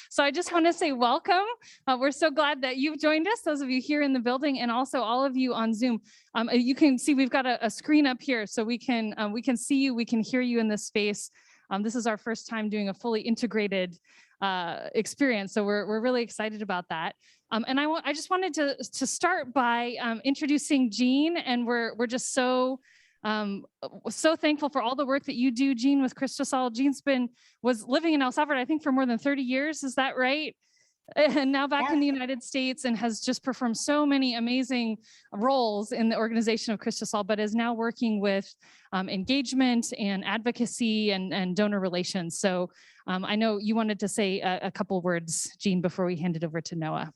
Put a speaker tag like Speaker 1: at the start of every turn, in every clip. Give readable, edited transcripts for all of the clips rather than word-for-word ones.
Speaker 1: So I just want to say welcome. We're so glad that you've joined us, those of you here in the building, and also all of you on Zoom. You can see we've got a screen up here, so we can see you, we can hear you in this space. This is our first time doing a fully integrated experience, so we're really excited about that. And I just wanted to start by introducing Jean, and we're just so thankful for all the work that you do, Jean, with Cristosal. Jean's was living in El Salvador, I think, for more than 30 years. Is that right? And now back in the United States, and has just performed so many amazing roles in the organization of Cristosal, but is now working with engagement and advocacy and donor relations. So I know you wanted to say a couple words, Jean, before we hand it over to Noah.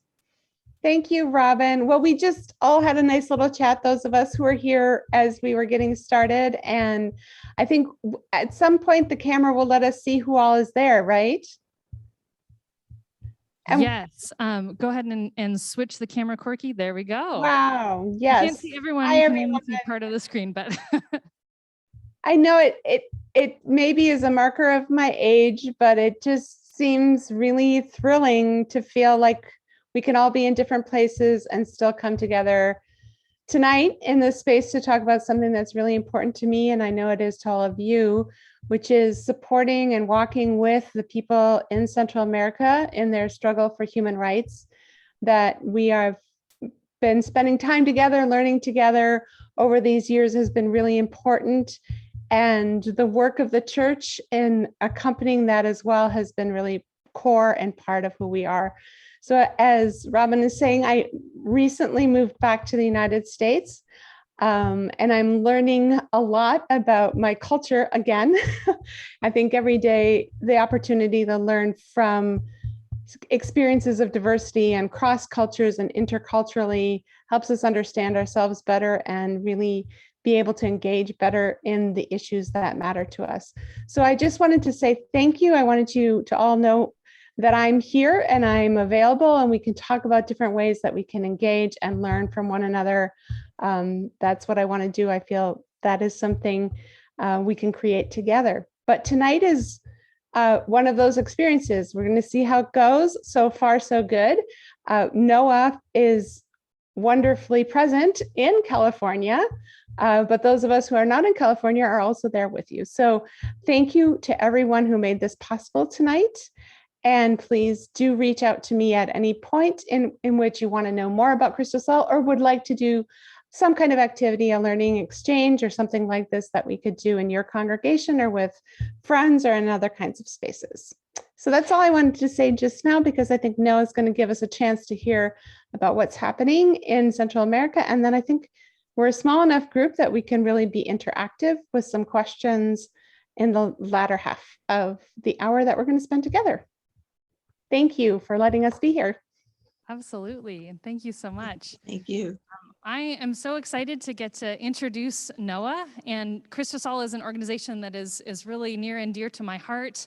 Speaker 2: Thank you, Robin. Well, we just all had a nice little chat, those of us who were here as we were getting started. And I think at some point the camera will let us see who all is there, right?
Speaker 1: And yes. Go ahead and switch the camera, Corky. There we go.
Speaker 2: Wow. Yes.
Speaker 1: You can't see everyone.
Speaker 2: Hi,
Speaker 1: you
Speaker 2: everyone.
Speaker 1: can only see part of the screen, but
Speaker 2: I know it maybe is a marker of my age, but it just seems really thrilling to feel like we can all be in different places and still come together tonight in this space to talk about something that's really important to me, and I know it is to all of you, which is supporting and walking with the people in Central America in their struggle for human rights, that we have been spending time together, learning together over these years has been really important. And the work of the church in accompanying that as well has been really core and part of who we are. So as Robin is saying, I recently moved back to the United States, and I'm learning a lot about my culture again. I think every day the opportunity to learn from experiences of diversity and cross cultures and interculturally helps us understand ourselves better and really be able to engage better in the issues that matter to us. So I just wanted to say thank you. I wanted you to all know that I'm here and I'm available, and we can talk about different ways that we can engage and learn from one another. That's what I want to do. I feel that is something we can create together. But tonight is one of those experiences. We're going to see how it goes. So far, so good. Noah is wonderfully present in California, but those of us who are not in California are also there with you. So thank you to everyone who made this possible tonight. And please do reach out to me at any point in which you want to know more about Cristosal or would like to do some kind of activity, a learning exchange or something like this that we could do in your congregation or with friends or in other kinds of spaces. So that's all I wanted to say just now, because I think Noah's going to give us a chance to hear about what's happening in Central America. And then I think we're a small enough group that we can really be interactive with some questions in the latter half of the hour that we're going to spend together. Thank you for letting us be here.
Speaker 1: Absolutely. And thank you so much.
Speaker 3: Thank you.
Speaker 1: I am so excited to get to introduce Noah. And Cristosal is an organization that is really near and dear to my heart.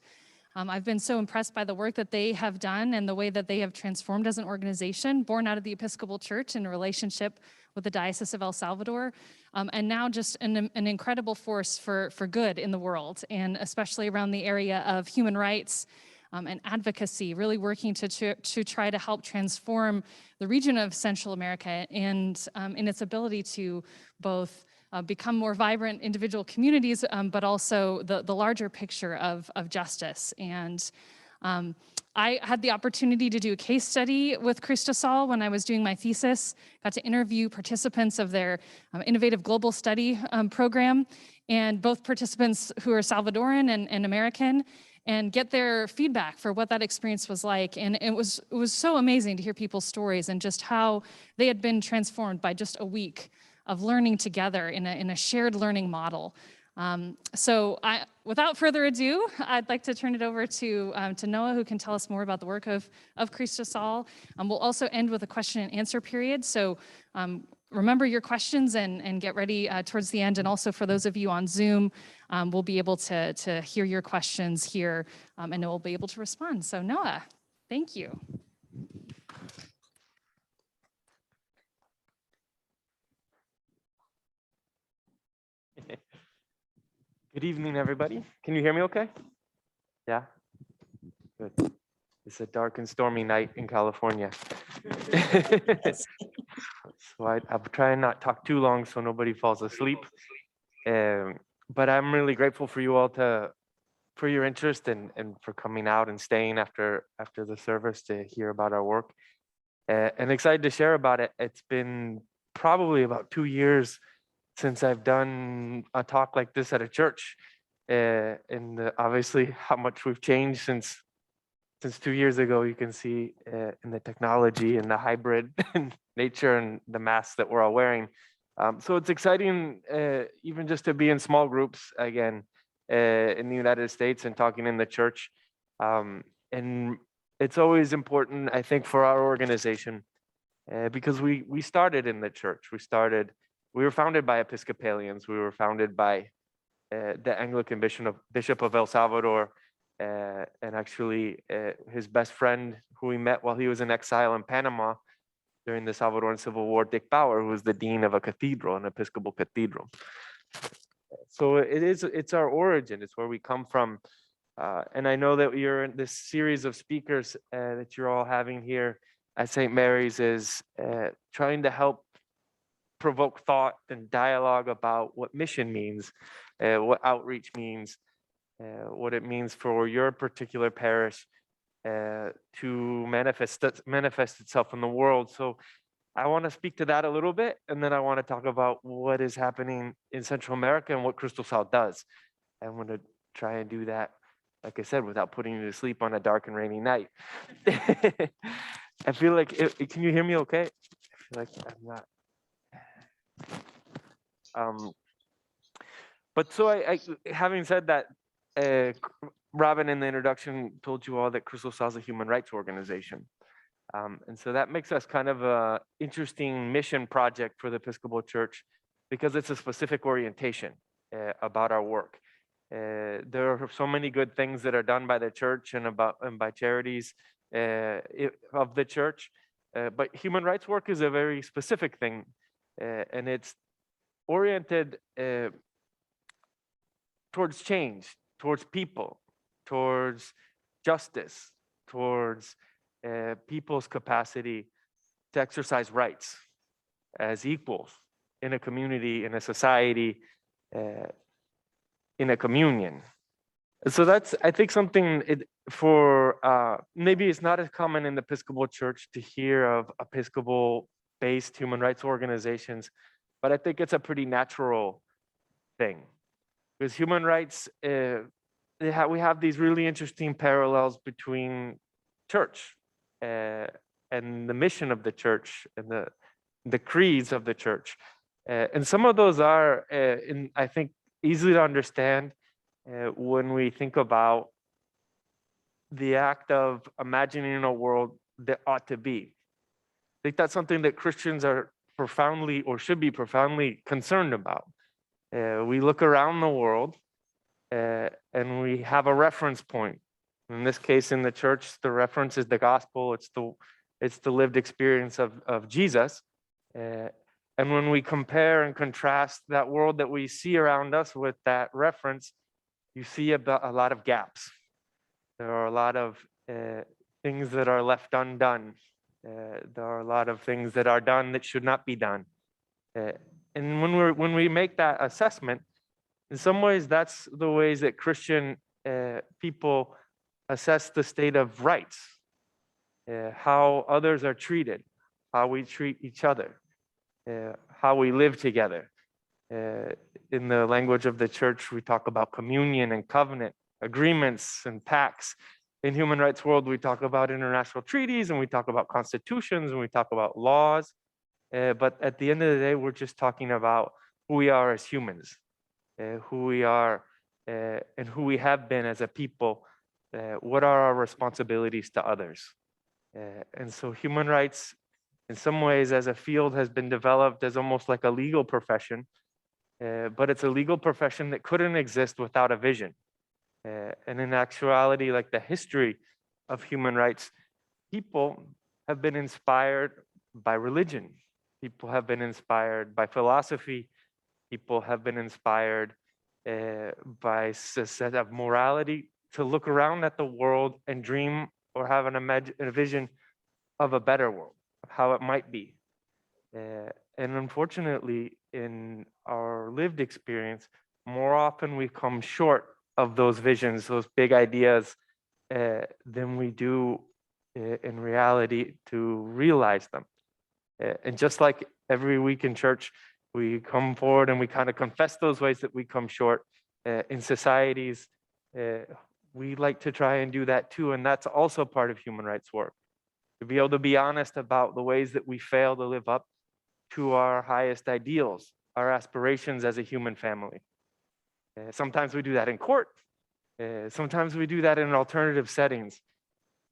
Speaker 1: I've been so impressed by the work that they have done and the way that they have transformed as an organization, born out of the Episcopal Church in a relationship with the Diocese of El Salvador, and now just an incredible force for good in the world, and especially around the area of human rights and advocacy, really working to try to help transform the region of Central America and in its ability to both become more vibrant individual communities, but also the larger picture of justice. And I had the opportunity to do a case study with Cristosal when I was doing my thesis, got to interview participants of their innovative global study program, and both participants who are Salvadoran and American, and get their feedback for what that experience was like. And it was so amazing to hear people's stories and just how they had been transformed by just a week of learning together in a shared learning model. So without further ado, I'd like to turn it over to Noah, who can tell us more about the work of Cristosal. We'll also end with a question and answer period. So remember your questions and get ready towards the end. And also for those of you on Zoom, we'll be able to hear your questions here and we'll be able to respond. So Noah, thank you.
Speaker 4: Good evening, everybody. Can you hear me okay? Yeah?
Speaker 3: Good. It's a dark and stormy night in California. So I'm trying not talk too long so nobody falls asleep. But I'm really grateful for you all for your interest and for coming out and staying after the service to hear about our work. And excited to share about it. It's been probably about 2 years since I've done a talk like this at a church. And obviously how much we've changed since 2 years ago. You can see in the technology and the hybrid nature and the masks that we're all wearing. So it's exciting even just to be in small groups again in the United States and talking in the church. And it's always important, I think, for our organization because we started in the church. We were founded by Episcopalians. We were founded by the Anglican Bishop of El Salvador, and actually his best friend who we met while he was in exile in Panama during the Salvadoran Civil War, Dick Bauer, who was the dean of a cathedral, an Episcopal cathedral. So it's our origin. It's where we come from. And I know that you're in this series of speakers that you're all having here at St. Mary's is trying to help provoke thought and dialogue about what mission means, what outreach means, what it means for your particular parish to manifest itself in the world. So I want to speak to that a little bit, and then I want to talk about what is happening in Central America and what Cristosal does. I'm going to try and do that, like I said, without putting you to sleep on a dark and rainy night. I feel like, can you hear me okay? I feel like I'm not. But so I having said that, Robin in the introduction told you all that Cristosal is a human rights organization. And so that makes us kind of a interesting mission project for the Episcopal Church because it's a specific orientation about our work. There are so many good things that are done by the church and by charities of the church, but human rights work is a very specific thing, and it's oriented towards change, towards people, towards justice, towards people's capacity to exercise rights as equals in a community, in a society, in a communion. So that's, I think, something maybe it's not as common in the Episcopal Church to hear of Episcopal-based human rights organizations, but I think it's a pretty natural thing. Because human rights, we have these really interesting parallels between church and the mission of the church and the creeds of the church. And some of those are, I think, easy to understand when we think about the act of imagining a world that ought to be. I think that's something that Christians are profoundly or should be profoundly concerned about. We look around the world and we have a reference point. In this case, in the church, the reference is the gospel. It's the lived experience of Jesus. And when we compare and contrast that world that we see around us with that reference, you see a lot of gaps. There are a lot of things that are left undone. There are a lot of things that are done that should not be done. And when we make that assessment, in some ways, that's the ways that Christian people assess the state of rights, how others are treated, how we treat each other, how we live together. In the language of the church, we talk about communion and covenant, agreements and pacts. In human rights world, we talk about international treaties and we talk about constitutions and we talk about laws. But at the end of the day, we're just talking about who we are as humans, who we are and who we have been as a people. What are our responsibilities to others? And so human rights, in some ways, as a field, has been developed as almost like a legal profession, but it's a legal profession that couldn't exist without a vision. And in actuality, like the history of human rights, people have been inspired by religion. People have been inspired by philosophy. People have been inspired by a set of morality to look around at the world and dream or have a vision of a better world, of how it might be. And unfortunately, in our lived experience, more often we come short of those visions, those big ideas, than we do in reality to realize them. And just like every week in church, we come forward and we kind of confess those ways that we come short. In societies, we like to try and do that too, and that's also part of human rights work. To be able to be honest about the ways that we fail to live up to our highest ideals, our aspirations as a human family. Sometimes we do that in court. Sometimes we do that in alternative settings.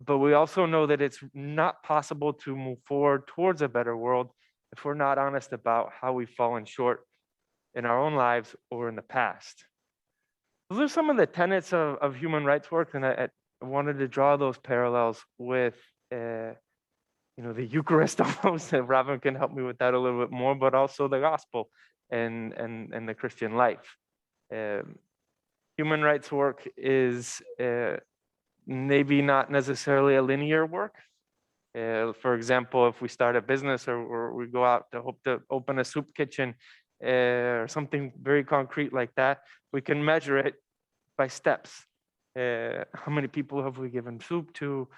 Speaker 3: But we also know that it's not possible to move forward towards a better world if we're not honest about how we've fallen short in our own lives or in the past. Those are some of the tenets of human rights work, and I wanted to draw those parallels with the Eucharist almost. Robin can help me with that a little bit more, but also the gospel and the Christian life. Human rights work is maybe not necessarily a linear work. For example, if we start a business or we go out to hope to open a soup kitchen or something very concrete like that, we can measure it by steps. How many people have we given soup to?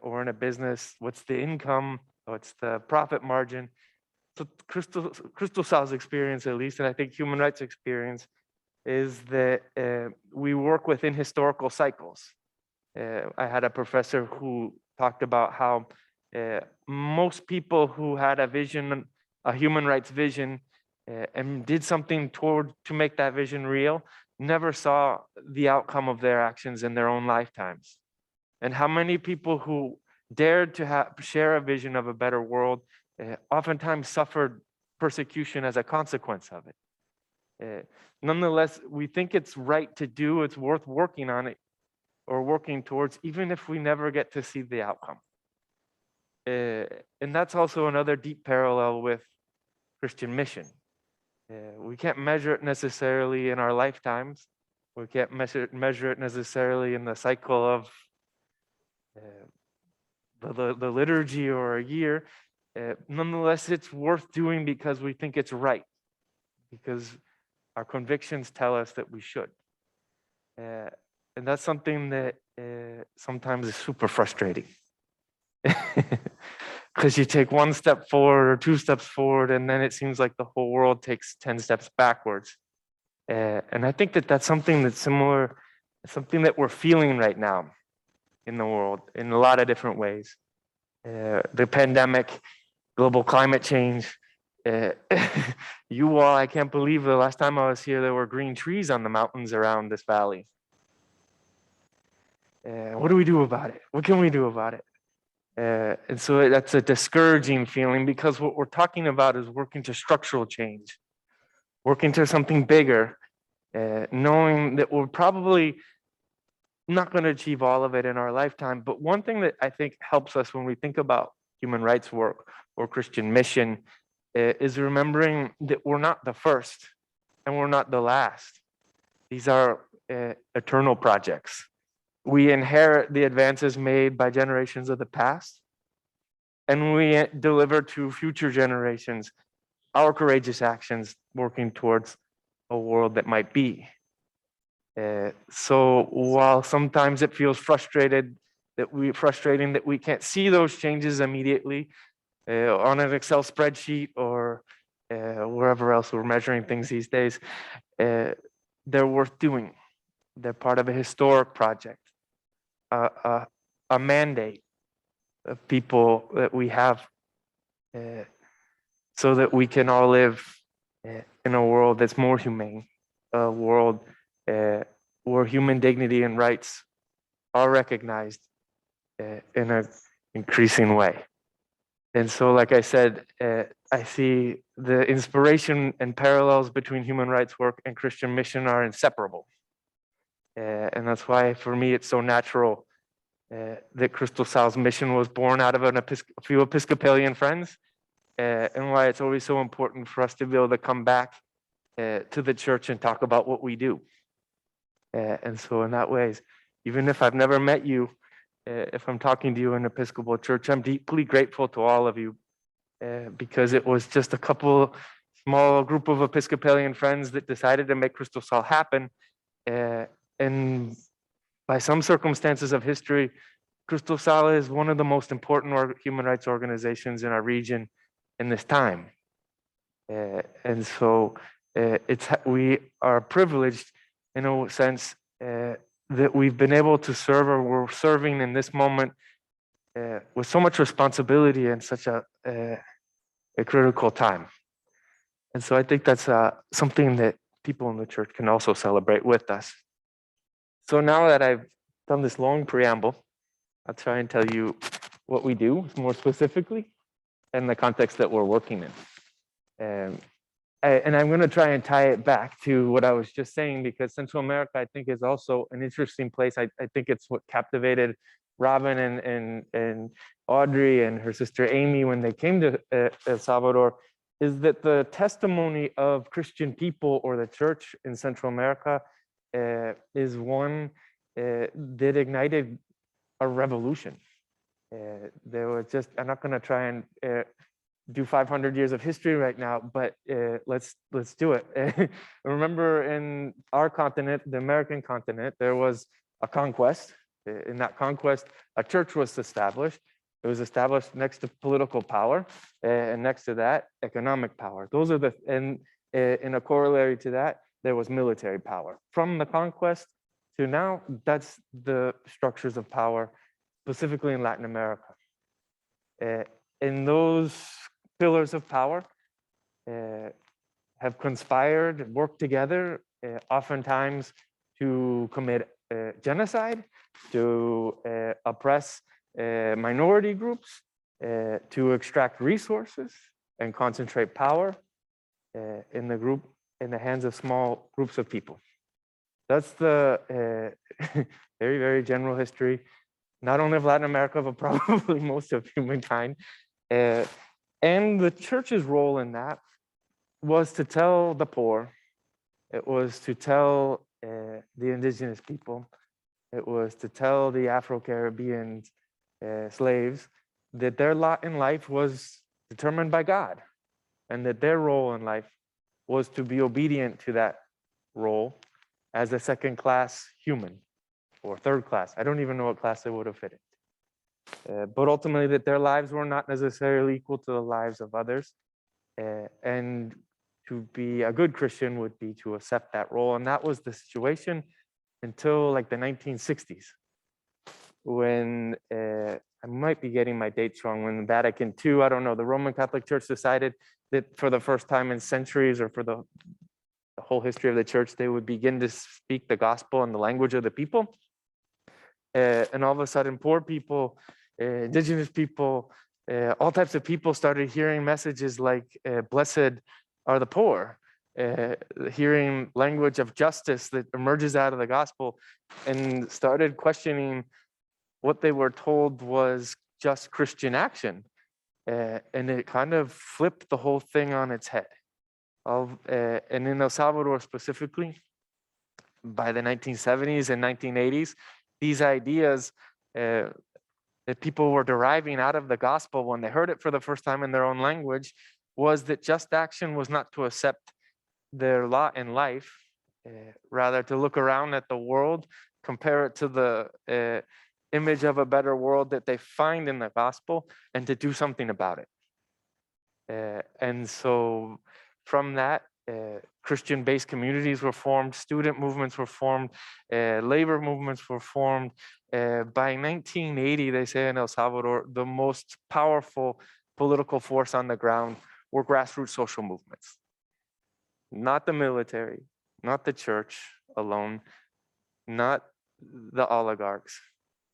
Speaker 3: Or in a business, what's the income? What's the profit margin? So Cristosal's experience, at least, and I think human rights experience, is that we work within historical cycles. I had a professor who talked about how most people who had a vision, a human rights vision, and did something to make that vision real, never saw the outcome of their actions in their own lifetimes. And how many people who dared to share a vision of a better world oftentimes suffered persecution as a consequence of it. Nonetheless, we think it's right to do, it's worth working on it or working towards, even if we never get to see the outcome. And that's also another deep parallel with Christian mission. We can't measure it necessarily in our lifetimes. We can't measure it necessarily in the cycle of the liturgy or a year. Nonetheless, it's worth doing because we think it's right, because our convictions tell us that we should. And that's something that sometimes is super frustrating. Because you take one step forward or two steps forward, and then it seems like the whole world takes 10 steps backwards. And I think that that's something that's similar, something that we're feeling right now in the world in a lot of different ways. The pandemic, global climate change. You all, I can't believe the last time I was here, there were green trees on the mountains around this valley. What do we do about it? What can we do about it? And so that's a discouraging feeling, because what we're talking about is working to structural change, working to something bigger, knowing that we're probably not going to achieve all of it in our lifetime. But one thing that I think helps us when we think about human rights work or Christian mission is remembering that we're not the first and we're not the last. These are eternal projects. We inherit the advances made by generations of the past, and we deliver to future generations our courageous actions working towards a world that might be. So while sometimes it feels frustrating that we can't see those changes immediately on an Excel spreadsheet or wherever else we're measuring things these days, they're worth doing. They're part of a historic project, a mandate of people that we have, so that we can all live in a world that's more humane, a world where human dignity and rights are recognized in an increasing way. And so, like I said, I see the inspiration and parallels between human rights work and Christian mission are inseparable. And that's why, for me, it's so natural that Cristosal's mission was born out of a few Episcopalian friends, and why it's always so important for us to be able to come back to the church and talk about what we do. And so in that ways, even if I've never met you, if I'm talking to you in Episcopal Church, I'm deeply grateful to all of you because it was just a couple small group of Episcopalian friends that decided to make Cristosal happen. And by some circumstances of history, Cristosal is one of the most important human rights organizations in our region in this time. And so we are privileged in a sense that we've been able to serve, or we're serving in this moment with so much responsibility and such a critical time. And so I think that's something that people in the church can also celebrate with us. So now that I've done this long preamble, I'll try and tell you what we do more specifically and the context that we're working in. And I'm going to try and tie it back to what I was just saying, because Central America, I think, is also an interesting place. I think it's what captivated Robin and Audrey and her sister Amy when they came to El Salvador, is that the testimony of Christian people or the church in Central America is one that ignited a revolution. There was just, I'm not going to try and do 500 years of history right now, but let's do it. Remember, in our continent, the American continent, there was a conquest. In that conquest, a church was established. It was established next to political power, and next to that, economic power. Those are and in a corollary to that, there was military power. From the conquest to now, that's the structures of power, specifically in Latin America. In those pillars of power have conspired, worked together, oftentimes to commit genocide, to oppress minority groups, to extract resources and concentrate power in the hands of small groups of people. That's the very, very general history, not only of Latin America, but probably most of humankind. And the church's role in that was to tell the poor, it was to tell the indigenous people, it was to tell the Afro-Caribbean slaves that their lot in life was determined by God, and that their role in life was to be obedient to that role as a second-class human or third class. I don't even know what class they would have fitted. But ultimately that their lives were not necessarily equal to the lives of others. And to be a good Christian would be to accept that role. And that was the situation until like the 1960s, when I might be getting my dates wrong, when Vatican II, I don't know, the Roman Catholic Church decided that for the first time in centuries, or for the whole history of the church, they would begin to speak the gospel in the language of the people. And all of a sudden, poor people, indigenous people, all types of people started hearing messages like, blessed are the poor, hearing language of justice that emerges out of the gospel, and started questioning what they were told was just Christian action. And it kind of flipped the whole thing on its head. And in El Salvador specifically, by the 1970s and 1980s, these ideas that people were deriving out of the gospel when they heard it for the first time in their own language was that just action was not to accept their lot in life, rather to look around at the world, compare it to the image of a better world that they find in the gospel, and to do something about it. And so from that, Christian-based communities were formed, student movements were formed, labor movements were formed. By 1980, they say in El Salvador, the most powerful political force on the ground were grassroots social movements. Not the military, not the church alone, not the oligarchs,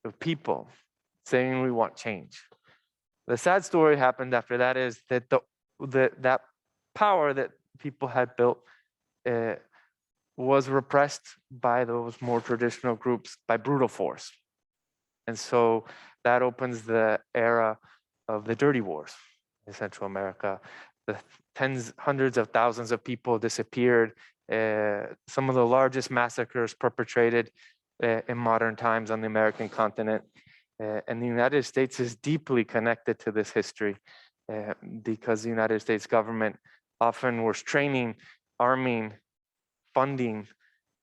Speaker 3: the people saying we want change. The sad story happened after that is that that power that people had built was repressed by those more traditional groups by brutal force. And so that opens the era of the dirty wars in Central America. The hundreds of thousands of people disappeared. Some of the largest massacres perpetrated in modern times on the American continent. And the United States is deeply connected to this history because the United States government often was training, arming, funding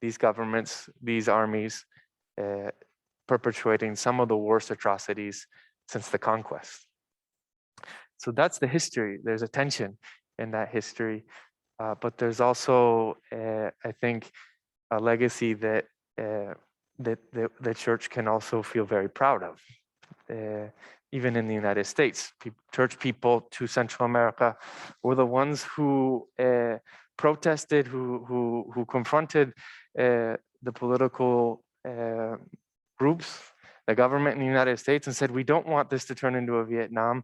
Speaker 3: these governments, these armies, perpetuating some of the worst atrocities since the conquest. So that's the history. There's a tension in that history, but there's also, I think, a legacy that the church can also feel very proud of. Even in the United States, church people to Central America were the ones who protested, who confronted the political groups, the government in the United States, and said, we don't want this to turn into a Vietnam.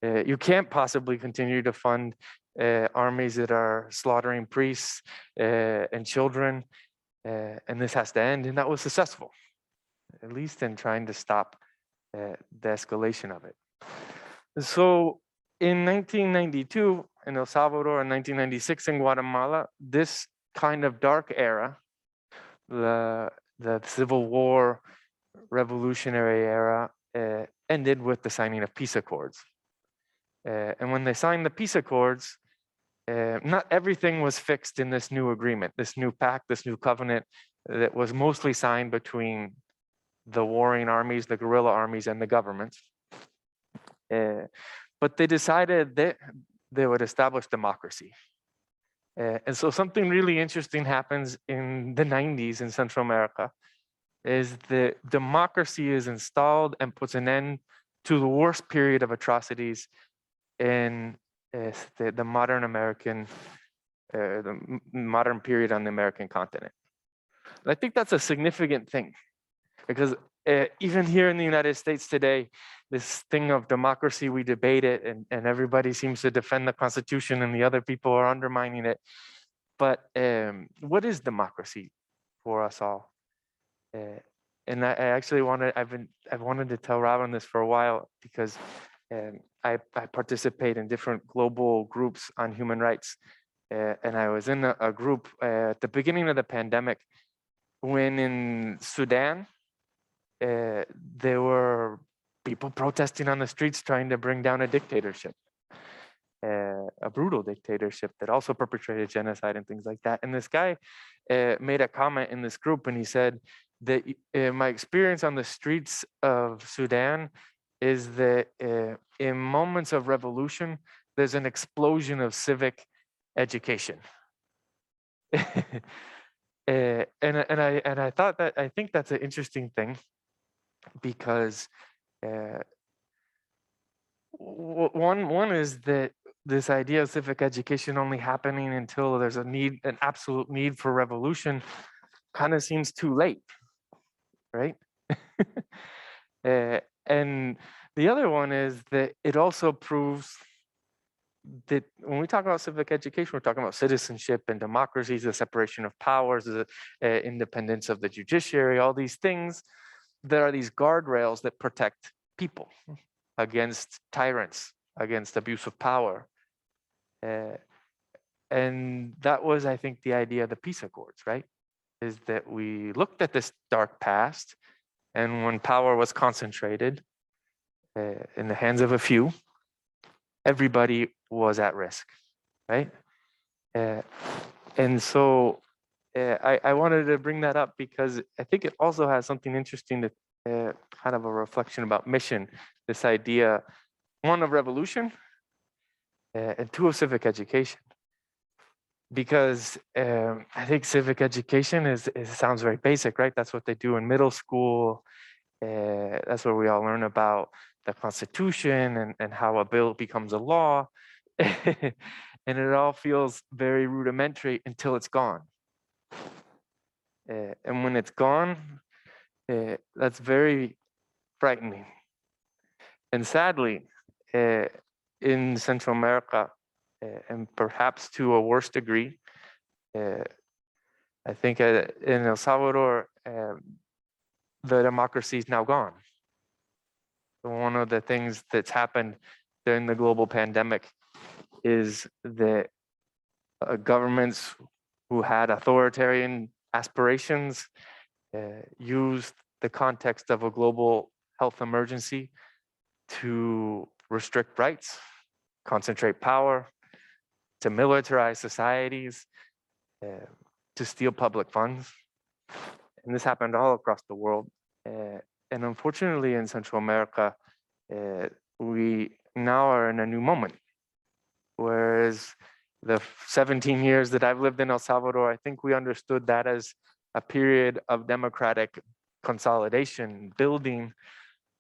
Speaker 3: You can't possibly continue to fund armies that are slaughtering priests and children, and this has to end. And that was successful, at least in trying to stop the escalation of it. So in 1992 in El Salvador, and 1996 in Guatemala, this kind of dark era, the Civil War, revolutionary era, ended with the signing of peace accords. And when they signed the peace accords, not everything was fixed in this new agreement, this new pact, this new covenant that was mostly signed between the warring armies, the guerrilla armies, and the government. But they decided that they would establish democracy. And so something really interesting happens in the 90s in Central America, is that democracy is installed and puts an end to the worst period of atrocities in the modern American, the modern period on the American continent. And I think that's a significant thing, because even here in the United States today, this thing of democracy, we debate it, and everybody seems to defend the Constitution and the other people are undermining it. But what is democracy for us all? And I actually I've wanted to tell Robin this for a while, because I participate in different global groups on human rights. And I was in a group at the beginning of the pandemic when in Sudan, there were people protesting on the streets trying to bring down a dictatorship, a brutal dictatorship that also perpetrated genocide and things like that. And this guy made a comment in this group, and he said that my experience on the streets of Sudan is that in moments of revolution, there's an explosion of civic education. And I thought that, I think that's an interesting thing, because one is that this idea of civic education only happening until there's an absolute need for revolution kind of seems too late, right? And the other one is that it also proves that when we talk about civic education, we're talking about citizenship and democracy, the separation of powers, the independence of the judiciary, all these things. There are these guardrails that protect people against tyrants, against abuse of power. And that was, I think, the idea of the peace accords, right? Is that we looked at this dark past, and when power was concentrated in the hands of a few, everybody was at risk, right? And so I wanted to bring that up because I think it also has something interesting to kind of a reflection about mission, this idea, one, of revolution, and two, of civic education. Because I think civic education sounds very basic, right? That's what they do in middle school. That's where we all learn about the Constitution and how a bill becomes a law. And it all feels very rudimentary until it's gone. And when it's gone, that's very frightening. And sadly, in Central America, and perhaps to a worse degree, I think in El Salvador, the democracy is now gone. One of the things that's happened during the global pandemic is that governments who had authoritarian aspirations used the context of a global health emergency to restrict rights, concentrate power, to militarize societies, to steal public funds. And this happened all across the world. And unfortunately, in Central America, we now are in a new moment. Whereas the 17 years that I've lived in El Salvador, I think we understood that as a period of democratic consolidation, building,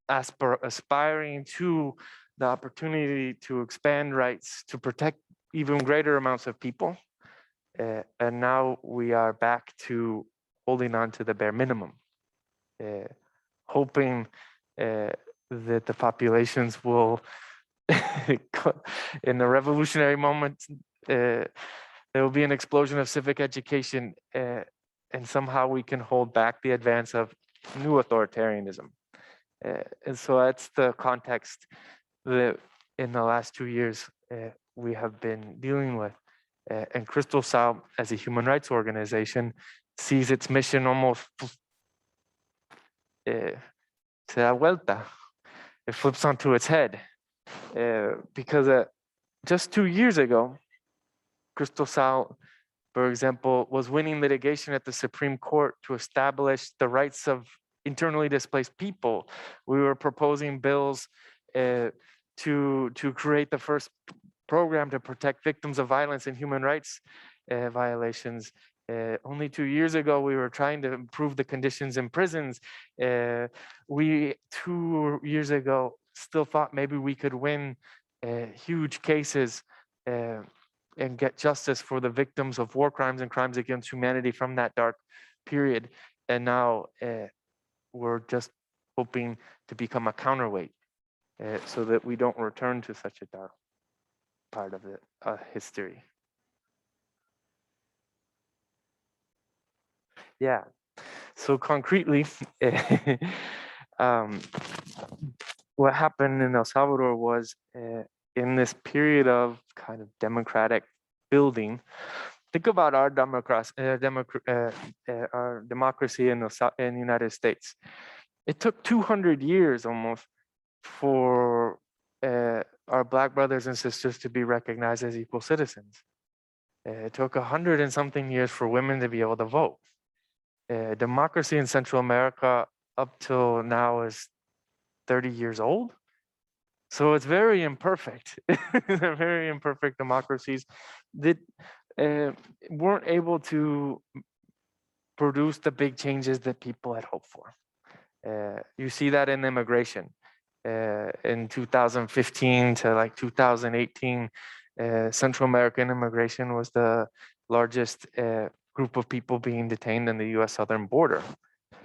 Speaker 3: aspiring to the opportunity to expand rights, to protect even greater amounts of people. And now we are back to holding on to the bare minimum, hoping that the populations will, in the revolutionary moment, there will be an explosion of civic education, and somehow we can hold back the advance of new authoritarianism. And so that's the context that in the last 2 years we have been dealing with. And Cristosal, as a human rights organization, sees its mission almost se da vuelta. It flips onto its head. Because just 2 years ago, Cristosal, for example, was winning litigation at the Supreme Court to establish the rights of internally displaced people. We were proposing bills to create the first program to protect victims of violence and human rights violations. Only 2 years ago, we were trying to improve the conditions in prisons. We 2 years ago still thought maybe we could win huge cases and get justice for the victims of war crimes and crimes against humanity from that dark period. And now we're just hoping to become a counterweight so that we don't return to such a dark part of the history. Yeah, so concretely, what happened in El Salvador was in this period of kind of democratic building. Think about our democracy in the United States. It took 200 years almost for our Black brothers and sisters to be recognized as equal citizens. It took 100 and something years for women to be able to vote. Democracy in Central America up till now is 30 years old. So it's very imperfect. They're very imperfect democracies that weren't able to produce the big changes that people had hoped for. You see that in immigration. In 2015 to like 2018, Central American immigration was the largest group of people being detained in the US southern border.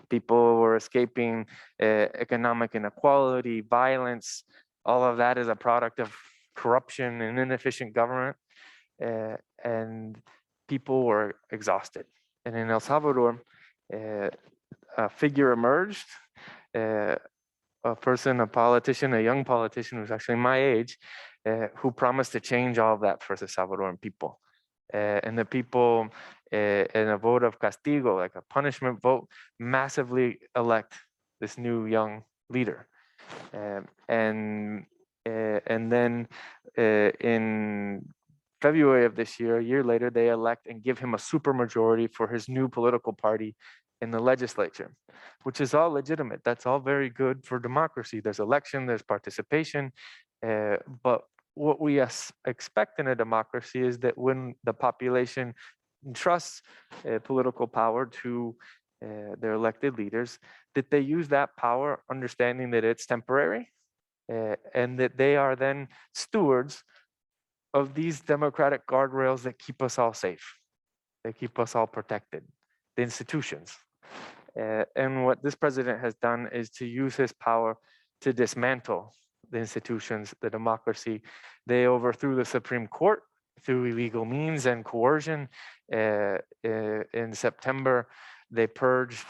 Speaker 3: People were escaping economic inequality, violence. All of that is a product of corruption and inefficient government. And people were exhausted. And in El Salvador, a figure emerged, a person, a politician, a young politician who's actually my age, who promised to change all of that for the Salvadoran people. And the people, in a vote of castigo, like a punishment vote, massively elect this new young leader. And then in February of this year, a year later, they elect and give him a supermajority for his new political party in the legislature, which is all legitimate. That's all very good for democracy. There's election, there's participation, but what we expect in a democracy is that when the population entrusts political power to their elected leaders, that they use that power understanding that it's temporary and that they are then stewards of these democratic guardrails that keep us all safe, that keep us all protected, the institutions. And what this president has done is to use his power to dismantle the institutions, the democracy. They overthrew the Supreme Court through illegal means and coercion. In September, they purged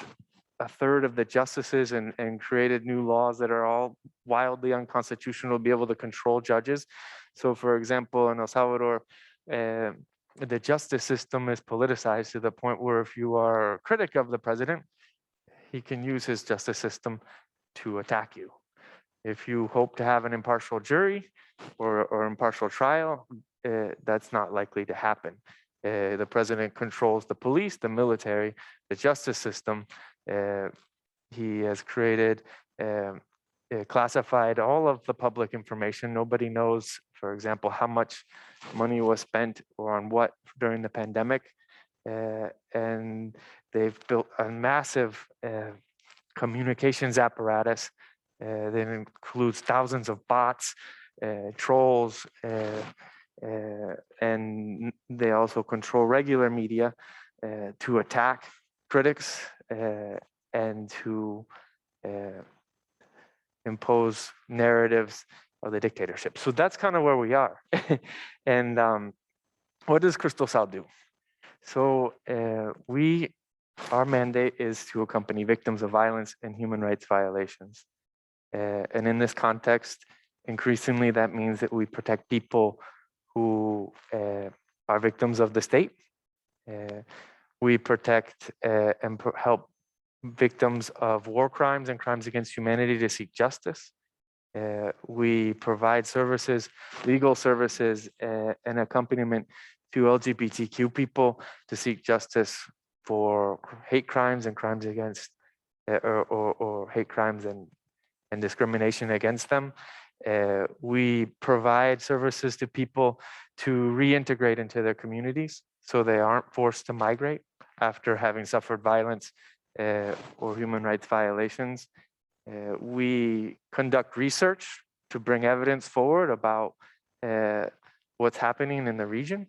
Speaker 3: a third of the justices and created new laws that are all wildly unconstitutional to be able to control judges. So for example, in El Salvador, the justice system is politicized to the point where if you are a critic of the president, he can use his justice system to attack you. If you hope to have an impartial jury or impartial trial, that's not likely to happen. The president controls the police, the military, the justice system. He has created, classified all of the public information. Nobody knows, for example, how much money was spent or on what during the pandemic. And they've built a massive communications apparatus that includes thousands of bots, trolls, and they also control regular media to attack critics and to impose narratives of the dictatorship. So that's kind of where we are. And what does Cristosal do? So our mandate is to accompany victims of violence and human rights violations. And in this context, increasingly that means that we protect people who are victims of the state. We protect and help victims of war crimes and crimes against humanity to seek justice. We provide services, legal services, and accompaniment to LGBTQ people to seek justice for hate crimes and crimes against, or hate crimes and discrimination against them. We provide services to people to reintegrate into their communities so they aren't forced to migrate after having suffered violence or human rights violations. We conduct research to bring evidence forward about what's happening in the region.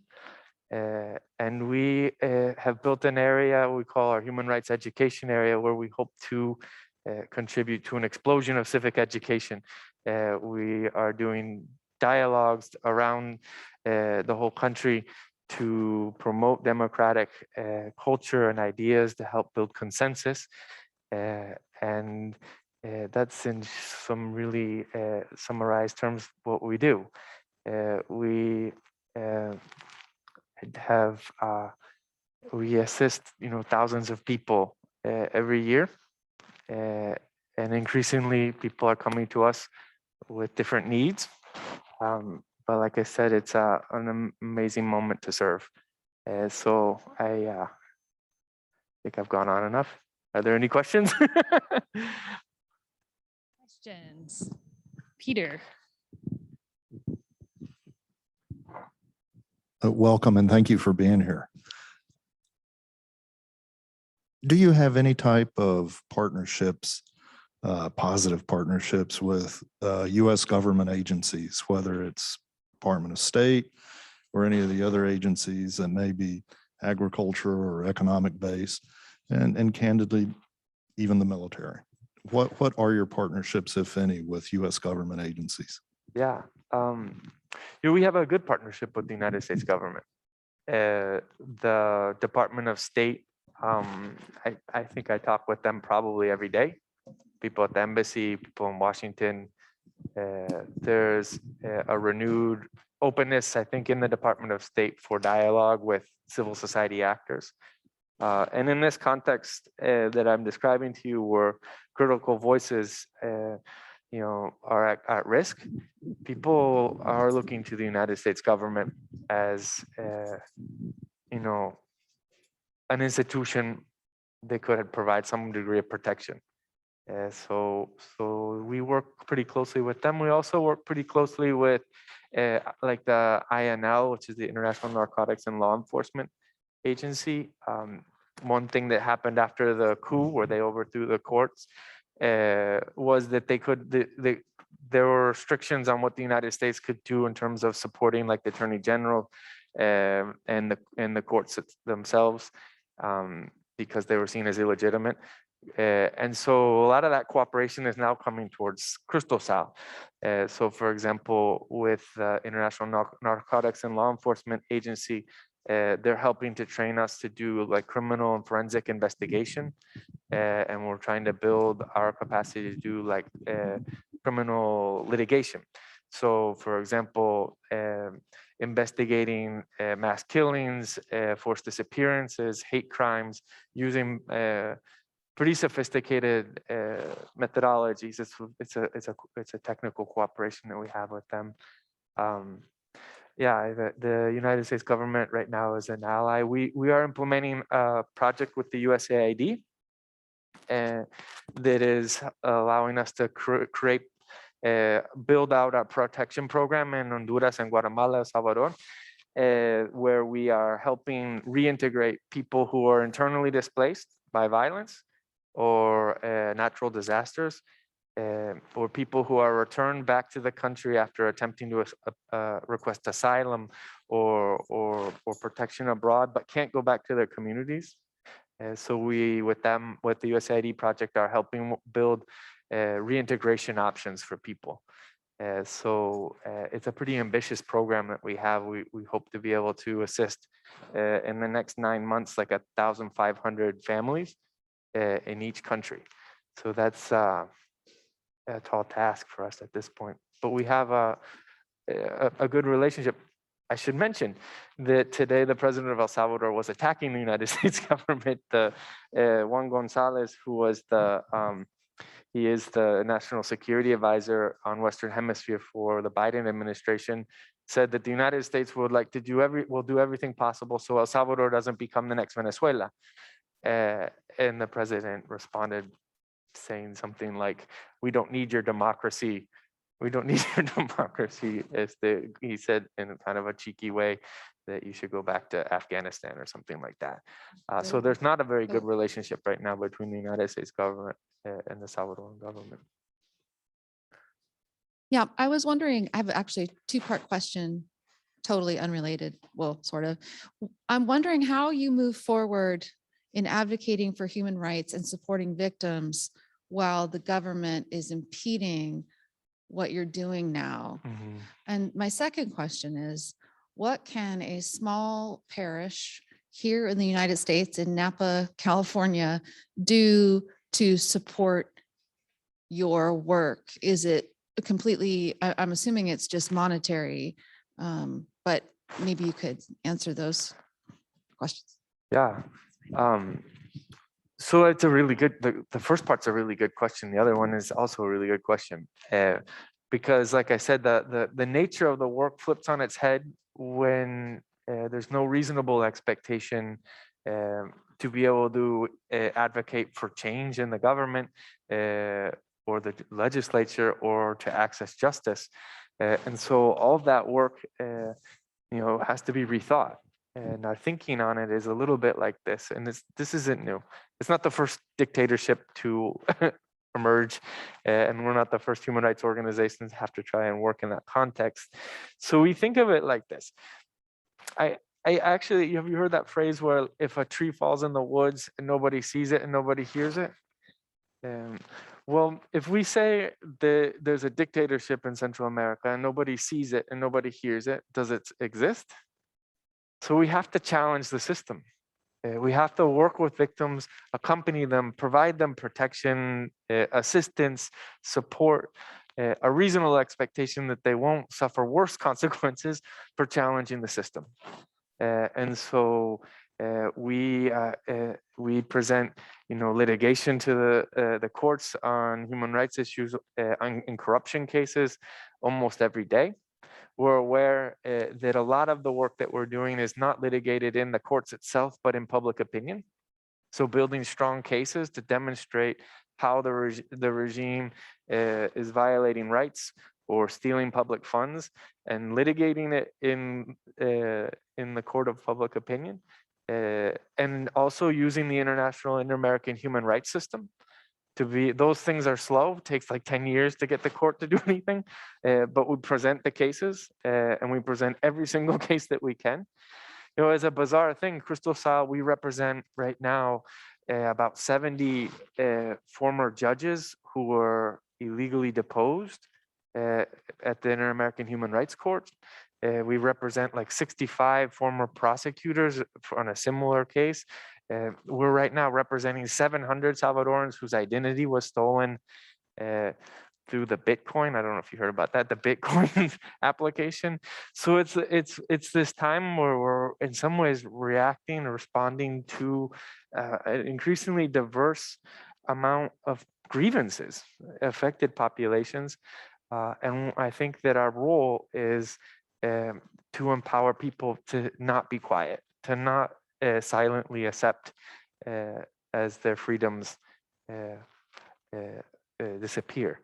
Speaker 3: And we have built an area we call our human rights education area, where we hope to contribute to an explosion of civic education. We are doing dialogues around the whole country to promote democratic culture and ideas to help build consensus. And that's in some really summarized terms what we do. We assist thousands of people every year, and increasingly people are coming to us with different needs. But like I said, it's an amazing moment to serve. So I think I've gone on enough. Are there any questions?
Speaker 1: Questions? Peter.
Speaker 4: Welcome and thank you for being here. Do you have any type of partnerships, positive partnerships with U.S. government agencies, whether it's Department of State or any of the other agencies that may be agriculture or economic based, and candidly, even the military? What are your partnerships, if any, with U.S. government agencies?
Speaker 3: Yeah, we have a good partnership with the United States government. The Department of State, I think I talk with them probably every day. People at the embassy, people in Washington. There's a renewed openness, I think, in the Department of State for dialogue with civil society actors. And in this context that I'm describing to you, where critical voices are at risk, people are looking to the United States government as an institution that could provide some degree of protection. So we work pretty closely with them. We also work pretty closely with like the INL, which is the International Narcotics and Law Enforcement Agency. One thing that happened after the coup, where they overthrew the courts, was that there were restrictions on what the United States could do in terms of supporting, like, the Attorney General and the courts themselves, because they were seen as illegitimate. And so a lot of that cooperation is now coming towards Cristosal. So, for example, with the International Narcotics and Law Enforcement Agency, they're helping to train us to do, like, criminal and forensic investigation. And we're trying to build our capacity to do, like, criminal litigation. So, for example, investigating mass killings, forced disappearances, hate crimes, using pretty sophisticated methodologies. It's a technical cooperation that we have with them. Yeah, the United States government right now is an ally. We are implementing a project with the USAID that is allowing us to create, build out our protection program in Honduras and Guatemala, El Salvador, where we are helping reintegrate people who are internally displaced by violence or natural disasters, or people who are returned back to the country after attempting to request asylum or protection abroad, but can't go back to their communities. So we, with the USAID project, are helping build reintegration options for people. So it's a pretty ambitious program that we have. We hope to be able to assist in the next 9 months, like 1,500 families in each country. So that's a tall task for us at this point. But we have a good relationship. I should mention that today the president of El Salvador was attacking the United States government. Juan Gonzalez, who was he is the national security advisor on Western Hemisphere for the Biden administration, said that the United States would like to will do everything possible so El Salvador doesn't become the next Venezuela. And the president responded saying something like, "We don't need your democracy. We don't need your democracy," he said in kind of a cheeky way that you should go back to Afghanistan or something like that. So there's not a very good relationship right now between the United States government and the Salvadoran government.
Speaker 5: Yeah, I was wondering, I have actually a two-part question, totally unrelated, well, sort of. I'm wondering how you move forward in advocating for human rights and supporting victims while the government is impeding what you're doing now.
Speaker 3: Mm-hmm.
Speaker 5: And my second question is, what can a small parish here in the United States in Napa, California, do to support your work? Is it completely, I'm assuming it's just monetary, but maybe you could answer those questions.
Speaker 3: Yeah. So it's a really good, the first part's a really good question. The other one is also a really good question. Because like I said, the nature of the work flips on its head when there's no reasonable expectation to be able to advocate for change in the government or the legislature or to access justice. And so all of that work has to be rethought. And our thinking on it is a little bit like this. And this isn't new. It's not the first dictatorship to emerge, and we're not the first human rights organizations have to try and work in that context. So we think of it like this. I actually, have you heard that phrase where if a tree falls in the woods and nobody sees it and nobody hears it? Well, if we say that there's a dictatorship in Central America and nobody sees it and nobody hears it, does it exist? So we have to challenge the system. We have to work with victims, accompany them, provide them protection, assistance, support, a reasonable expectation that they won't suffer worse consequences for challenging the system. And so we present, litigation to the courts on human rights issues in corruption cases almost every day. We're aware that a lot of the work that we're doing is not litigated in the courts itself, but in public opinion. So building strong cases to demonstrate how the regime is violating rights or stealing public funds, and litigating it in the court of public opinion, and also using the international inter-American human rights system. Those things are slow. It takes like 10 years to get the court to do anything, but we present the cases and we present every single case that we can. As a bizarre thing, Cristosal, we represent right now about 70 former judges who were illegally deposed at the Inter-American Human Rights Court. We represent like 65 former prosecutors on a similar case. We're right now representing 700 Salvadorans whose identity was stolen through the Bitcoin. I don't know if you heard about that, the Bitcoin application. So it's this time where we're in some ways reacting or responding to an increasingly diverse amount of grievances affected populations. And I think that our role is to empower people to not be quiet, to not silently accept as their freedoms disappear.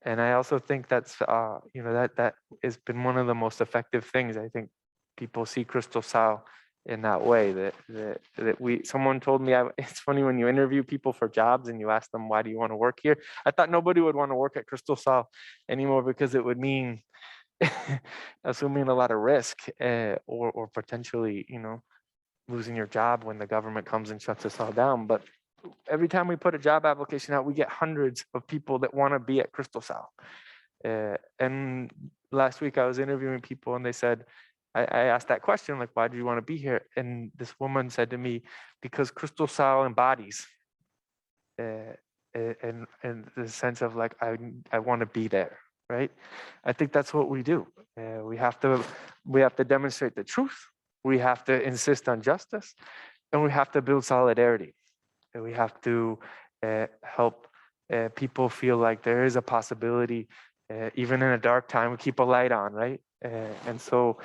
Speaker 3: And I also think that's that has been one of the most effective things. I think people see Cristosal in that way. Someone told me, it's funny when you interview people for jobs and you ask them, why do you want to work here? I thought nobody would want to work at Cristosal anymore because it would mean assuming a lot of risk or potentially, losing your job when the government comes and shuts us all down. But every time we put a job application out, we get hundreds of people that want to be at Cristosal. And last week I was interviewing people and they said, I asked that question, like, why do you want to be here? And this woman said to me, because Cristosal embodies and the sense of like, I want to be there, right? I think that's what we do. We have to demonstrate the truth. We have to insist on justice, and we have to build solidarity. And we have to help people feel like there is a possibility, even in a dark time, we keep a light on, right? And so,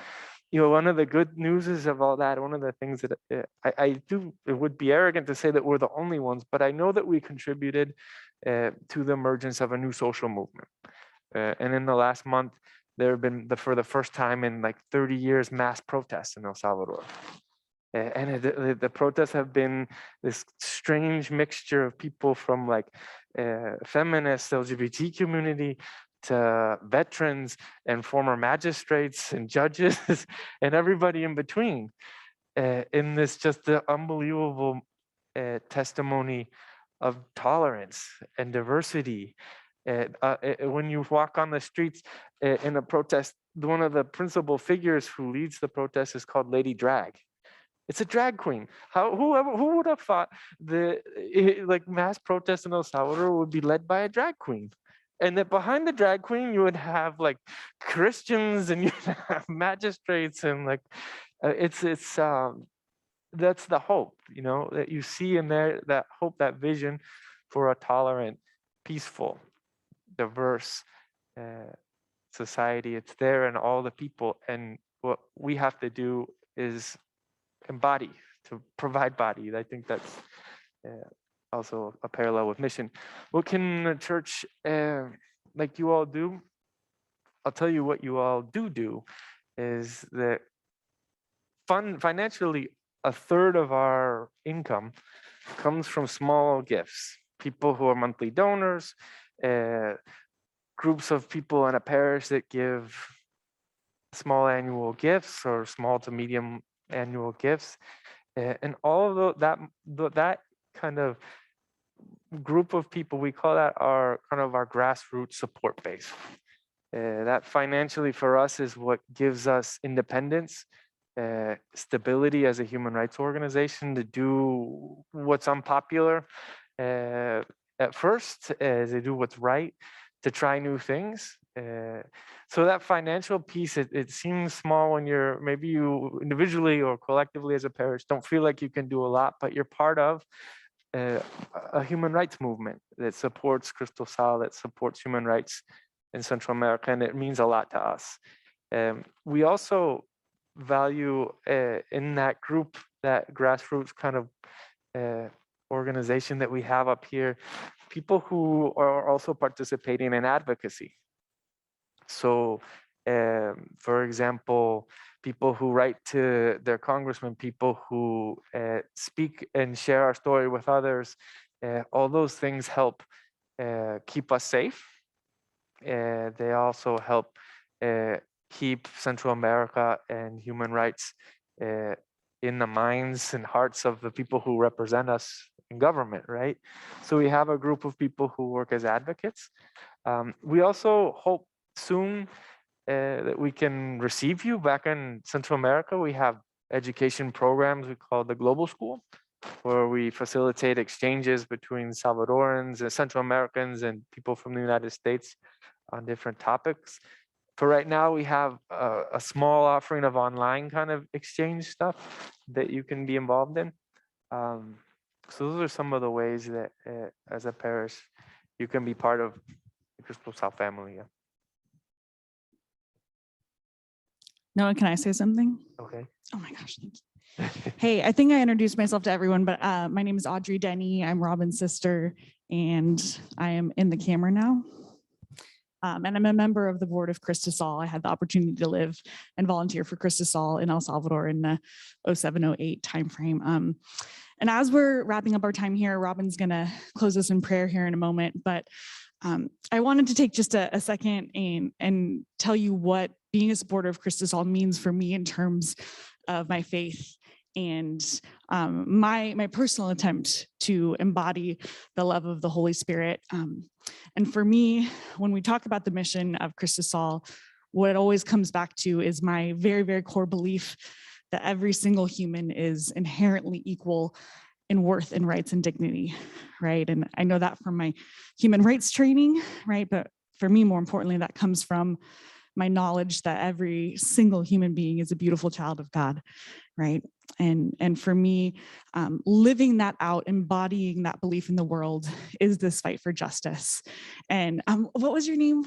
Speaker 3: one of the good news is of all that, one of the things that it would be arrogant to say that we're the only ones, but I know that we contributed to the emergence of a new social movement. And in the last month, there have been, for the first time in like 30 years, mass protests in El Salvador. And the protests have been this strange mixture of people from like feminist LGBT community to veterans and former magistrates and judges and everybody in between in this just the unbelievable testimony of tolerance and diversity. When you walk on the streets in a protest, one of the principal figures who leads the protest is called Lady Drag. It's a drag queen. Who would have thought like mass protests in El Salvador would be led by a drag queen? And that behind the drag queen, you would have like Christians and you have magistrates and like that's the hope, that you see in there, that hope, that vision for a tolerant, peaceful, diverse society. It's there in all the people. And what we have to do is embody, to provide body. I think that's also a parallel with mission. What can a church like you all do? I'll tell you what you all do is that financially, a third of our income comes from small gifts. People who are monthly donors, groups of people in a parish that give small annual gifts or small to medium annual gifts, and all of that kind of group of people, we call that our grassroots support base. That financially for us is what gives us independence, stability as a human rights organization to do what's unpopular at first, to do what's right, to try new things. So that financial piece, it seems small when maybe you individually or collectively as a parish don't feel like you can do a lot, but you're part of a human rights movement that supports Cristosal, that supports human rights in Central America, and it means a lot to us. We also value in that group, that grassroots kind of organization that we have up here, people who are also participating in advocacy. So, for example, people who write to their congressman, people who speak and share our story with others, all those things help keep us safe. They also help keep Central America and human rights in the minds and hearts of the people who represent us in government, right? So we have a group of people who work as advocates. We also hope soon that we can receive you back in Central America. We have education programs we call the Global School, where we facilitate exchanges between Salvadorans and Central Americans and people from the United States on different topics. For right now, we have a small offering of online kind of exchange stuff that you can be involved in. So those are some of the ways that as a parish, you can be part of the Cristosal family. Yeah.
Speaker 6: Noah, can I say something?
Speaker 3: Okay.
Speaker 6: Oh my gosh, thank you. Hey, I think I introduced myself to everyone, but my name is Audrey Denny. I'm Robin's sister, and I am in the camera now. And I'm a member of the board of Cristosal. I had the opportunity to live and volunteer for Cristosal in El Salvador in the 07-08 timeframe. And as we're wrapping up our time here, Robin's gonna close us in prayer here in a moment, but I wanted to take just a second and tell you what being a supporter of Cristosal means for me in terms of my faith and my personal attempt to embody the love of the Holy Spirit. And for me, when we talk about the mission of Cristosal, what it always comes back to is my very, very core belief that every single human is inherently equal in worth and rights and dignity, right? And I know that from my human rights training, right? But for me, more importantly, that comes from my knowledge that every single human being is a beautiful child of God, right? And for me, living that out, embodying that belief in the world is this fight for justice. And what was your name?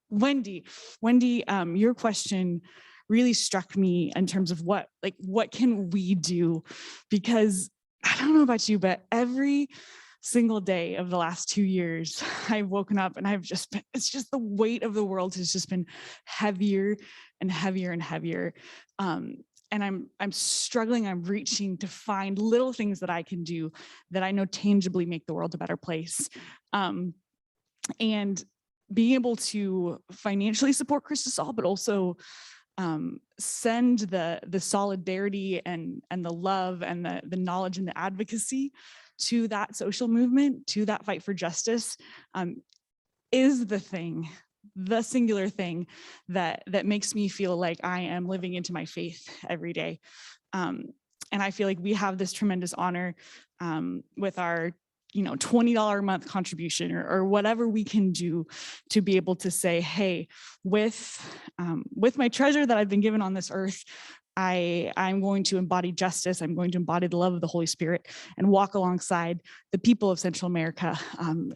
Speaker 6: Wendy. Wendy, your question really struck me in terms of what can we do? Because I don't know about you, but every single day of the last 2 years, I've woken up and it's just the weight of the world has just been heavier and heavier and heavier. And I'm struggling, I'm reaching to find little things that I can do that I know tangibly make the world a better place. And being able to financially support Cristosal, but also send the solidarity and the love and the knowledge and the advocacy to that social movement, to that fight for justice, is the singular thing that makes me feel like I am living into my faith every day. And I feel like we have this tremendous honor with our $20 a month contribution or whatever we can do to be able to say, hey, with my treasure that I've been given on this earth, I'm going to embody justice. I'm going to embody the love of the Holy Spirit and walk alongside the people of Central America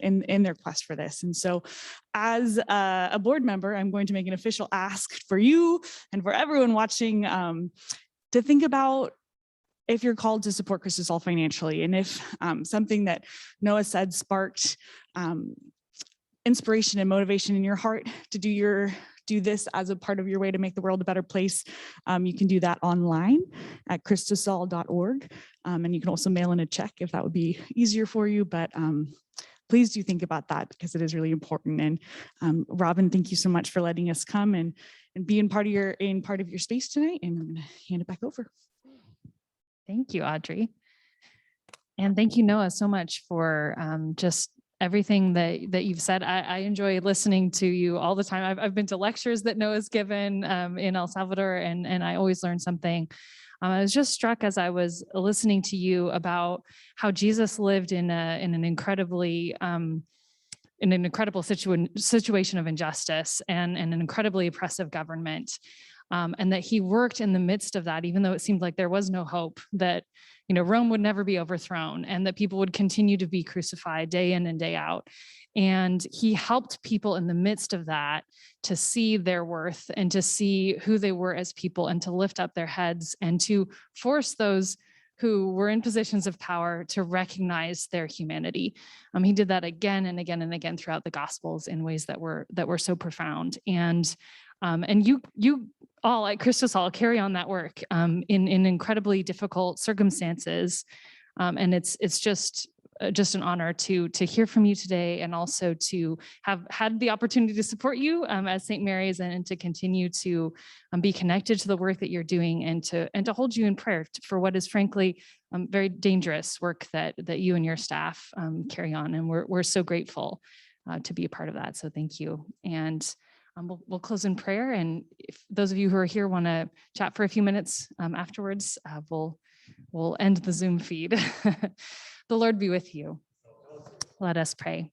Speaker 6: in their quest for this. And so as a board member, I'm going to make an official ask for you and for everyone watching to think about if you're called to support Cristosal financially, and if something that Noah said sparked inspiration and motivation in your heart to do this as a part of your way to make the world a better place, you can do that online at cristosal.org. And you can also mail in a check if that would be easier for you. But please do think about that because it is really important. And Robin, thank you so much for letting us come and be part of your space tonight. And I'm going to hand it back over.
Speaker 1: Thank you, Audrey. And thank you, Noah, so much for just everything that you've said. I enjoy listening to you all the time. I've been to lectures that Noah's given in El Salvador, and I always learn something. I was just struck as I was listening to you about how Jesus lived in an incredible situation of injustice and an incredibly oppressive government. And that he worked in the midst of that, even though it seemed like there was no hope, that Rome would never be overthrown and that people would continue to be crucified day in and day out. And he helped people in the midst of that to see their worth and to see who they were as people and to lift up their heads and to force those who were in positions of power to recognize their humanity. He did that again and again and again throughout the Gospels in ways that were so profound. And you all at Cristosal carry on that work in incredibly difficult circumstances. And it's just an honor to hear from you today, and also to have had the opportunity to support you at St. Mary's and to continue to be connected to the work that you're doing and to hold you in prayer for what is frankly very dangerous work that you and your staff carry on. And we're so grateful to be a part of that. So thank you. And we'll close in prayer. And if those of you who are here want to chat for a few minutes afterwards, we'll end the Zoom feed. The Lord be with you. Let us pray.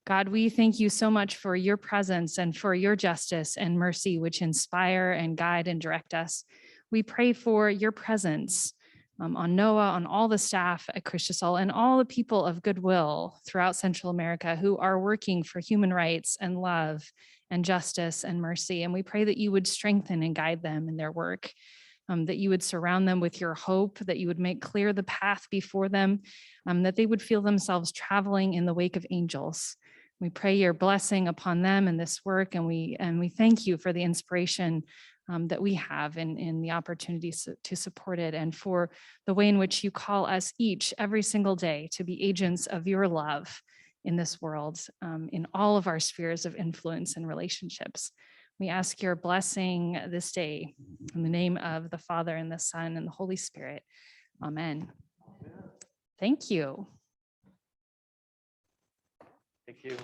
Speaker 1: God, we thank you so much for your presence and for your justice and mercy, which inspire and guide and direct us. We pray for your presence on Noah, on all the staff at Cristosal, and all the people of goodwill throughout Central America who are working for human rights and love and justice and mercy. And we pray that you would strengthen and guide them in their work, that you would surround them with your hope, that you would make clear the path before them, that they would feel themselves traveling in the wake of angels. We pray your blessing upon them in this work, and we thank you for the inspiration that we have in the opportunities to support it, and for the way in which you call us each every single day to be agents of your love in this world, in all of our spheres of influence and relationships. We ask your blessing this day in the name of the Father and the Son and the Holy Spirit. Amen. Thank you.
Speaker 3: Thank you.